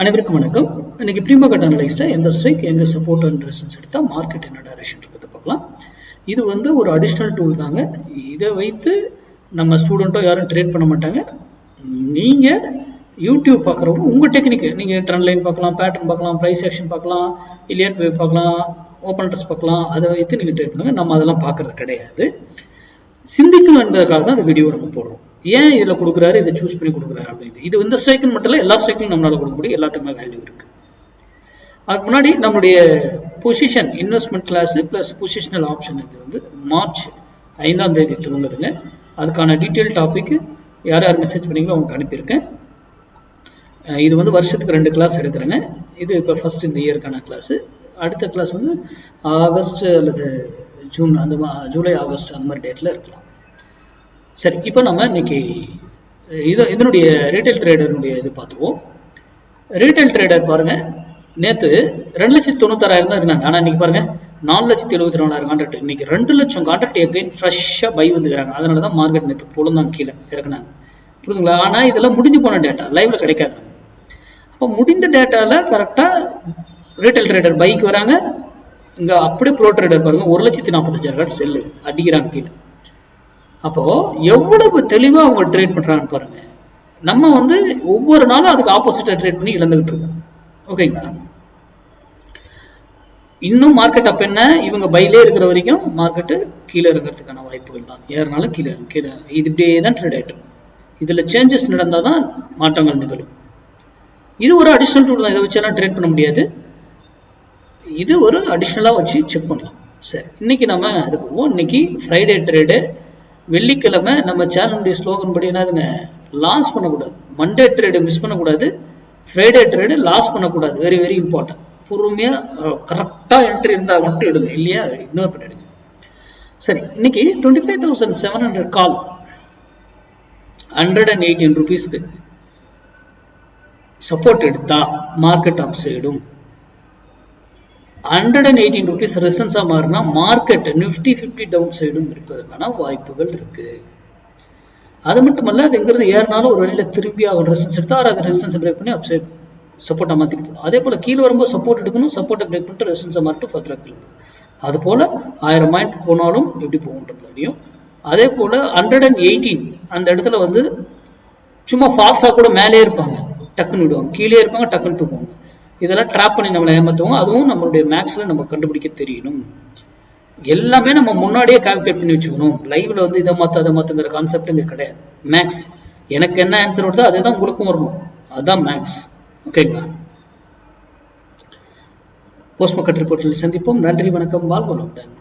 அனைவருக்கும் வணக்கம். இன்னைக்கு ப்ரீ மார்க்கெட் அனலைஸ்ல எந்த ஸ்ட்ரைக் எங்க சப்போர்ட் அண்ட் ரெசிஸ்டன்ஸ் எடுத்தா மார்க்கெட் என்ன டைரக்ஷன் இருக்கிறத பார்க்கலாம். இது ஒரு அடிஷ்னல் டூல் தாங்க. இதை வைத்து நம்ம ஸ்டூடெண்ட்டோ யாரும் ட்ரேட் பண்ண மாட்டாங்க. நீங்க யூடியூப் பார்க்குறவங்க உங்க டெக்னிக், நீங்க ட்ரெண்ட் லைன் பார்க்கலாம், பேட்டர்ன் பார்க்கலாம், ப்ரைஸ் ஆக்ஷன் பார்க்கலாம், இலியட் வேவ் பார்க்கலாம், ஓப்பன் இன்ட்ரெஸ்ட் பார்க்கலாம். அதை வைத்து நீங்க ட்ரேட் பண்ணுங்க. நம்ம அதெல்லாம் பார்க்கறது கிடையாது. சிந்திக்கணும் என்பதற்காக தான் இந்த வீடியோ நம்ம போடுறோம். ஏன் இதுல கொடுக்குறாரு, இதை சூஸ் பண்ணி கொடுக்குறாரு அப்படின்னு. இது இந்த ஸ்ட்ரைக்குன்னு மட்டும் இல்லை, எல்லா ஸ்ட்ரைக்கும் நம்மளால கொடுக்க முடியும். எல்லாத்துக்குமே வேல்யூ இருக்கு. அதுக்கு முன்னாடி நம்மளுடைய position investment class plus positional option இது மார்ச் 5ஆம் தேதி துவங்குதுங்க. அதுக்கான டீட்டெயில் டாபிக் யார் யார் மெசேஜ் பண்ணீங்களோ அவங்களுக்கு அனுப்பியிருக்கேன். இது வருஷத்துக்கு 2 கிளாஸ் எடுக்கிறேங்க. இது இப்போ ஃபர்ஸ்ட் இந்த இயருக்கான கிளாஸ். அடுத்த கிளாஸ் ஆகஸ்ட் அல்லது ஜூன், அந்த ஜூலை ஆகஸ்ட் அந்த மாதிரி டேட்ல இருக்கலாம். சரி, இப்போ நம்ம இன்னைக்கு இதனுடைய ரீட்டைல் ட்ரேடருடைய இது பார்த்துருவோம். ரீட்டைல் ட்ரேடர் பாருங்க, நேற்று 2,96,000 தான் இருந்தாங்க. ஆனால் இன்னைக்கு பாருங்க 4,74,000 கான்ட்ராக்ட். இன்னைக்கு 2 லட்சம் கான்ட்ராக்ட் எகைன் ஃப்ரெஷ்ஷாக பை வந்துக்கிறாங்க. அதனால தான் மார்க்கெட் நேற்று பொழுந்தான் கீழே இறக்குனாங்க. புரியுதுங்களா? ஆனால் இதெல்லாம் முடிஞ்சு போன டேட்டா, லைவ்ல கிடைக்காது. அப்போ முடிந்த டேட்டால கரெக்டாக ரீட்டைல் ட்ரேடர் பைக்கு வராங்க. இங்க அப்படியே ப்ரோ ட்ரேடர் பாருங்க 1,45,000 செல்லு அடிக்கிறாங்க கீழே. அப்போ எவ்வளவு தெளிவா அவங்க ட்ரேட் பண்றாங்கன்னு பாருங்க. நம்ம ஒவ்வொரு நாளும் அதுக்கு ஆப்போசிட்டா ட்ரேட் பண்ணி இழந்துகிட்டு இருக்கோம். ஓகேங்களா? இன்னும் மார்க்கெட் அப்ப என்ன, இவங்க பைலே இருக்கிற வரைக்கும் மார்க்கெட்டு கீழே இருக்கிறதுக்கான வாய்ப்புகள் தான். ஏறினாலும் கீழே கீழே இது இப்படியே தான் ட்ரேட் ஆயிட்டு இருக்கும். இதுல சேஞ்சஸ் நடந்தாதான் மாற்றங்கள் நிகழும். இது ஒரு அடிஷனல் டூல் தான். இதை வச்செல்லாம் ட்ரேட் பண்ண முடியாது. இது ஒரு அடிஷ்னலா வச்சு செக் பண்ணலாம். சரி, இன்னைக்கு நம்ம அதுக்கு போவோம். இன்னைக்கு ஃப்ரைடே ட்ரேடு. வெள்ளிக்கிழமை நம்ம சேனலுடைய ஸ்லோகன் படி என்னதுங்க, லாஸ் பண்ணக்கூடாது. மண்டே ட்ரேடு மிஸ் பண்ணக்கூடாது, ஃப்ரைடே ட்ரேடு லாஸ் பண்ணக்கூடாது. Very very important. பொறுமையா கரெக்டா என்ட்ரி இருந்தா மட்டும் எடுங்க, இல்லையா இக்னோர் பண்ணிடுங்க. சரி, இன்னைக்கு 25,700 கால் 118 ரூபீஸ்க்கு சப்போர்ட் எடுத்தா மார்க்கெட் அப் சைடும், 118 ரூபீஸ் ரெசன்ஸா மாறினா மார்க்கெட் நிஃப்டி 50 டவுன் சைடும் இருப்பதற்கான வாய்ப்புகள் இருக்கு. அது மட்டுமல்ல, அதுங்கிறது ஏறினாலும் ஒரு வழியில திரும்பி ஆகும். ரெசன்ஸ் எடுத்தா அது ரெசன்ஸ் பிரேக் பண்ணி அப் சைட் சப்போர்ட்டா மாத்திட்டு போகும். அதே போல கீழே வரும்போது சப்போர்ட் எடுக்கணும், சப்போர்ட்டை பிரேக் பண்ணிட்டு ரெசன்ஸை மாறிட்டு ஃபர்தரா கீழே. அது போல 1000 பாயிண்ட் போனாலும் எப்படி போகுன்றது தெரியும். அதே போல 118 அந்த இடத்துல சும்மா ஃபால்ஸா கூட மேலே இருப்பாங்க, டக்குன்னு விடுவாங்க, கீழே இருப்பாங்க, டக்குன்னு தூக்குவாங்க. இதெல்லாம் ட்ராப் பண்ணி நம்மளை ஏமாத்துவோம். அதுவும் நம்மளுடைய மேக்ஸ்ல நம்ம கண்டுபிடிக்க தெரியணும். எல்லாமே நம்ம முன்னாடியே கால்குலேட் பண்ணி வச்சுக்கணும். லைவ்ல இதை மாத்த அதை மாத்துங்கிற கான்செப்ட் இங்க கிடையாது. மேக்ஸ் எனக்கு என்ன ஆன்சர் வருதோ அதுதான் உங்களுக்கும் வரணும். அதுதான் மேக்ஸ். ஓகேங்களா? போஸ்ட் மார்க்கெட் ரிப்போர்ட்டில் சந்திப்போம். நன்றி, வணக்கம், வாழ்க வளமுடன்.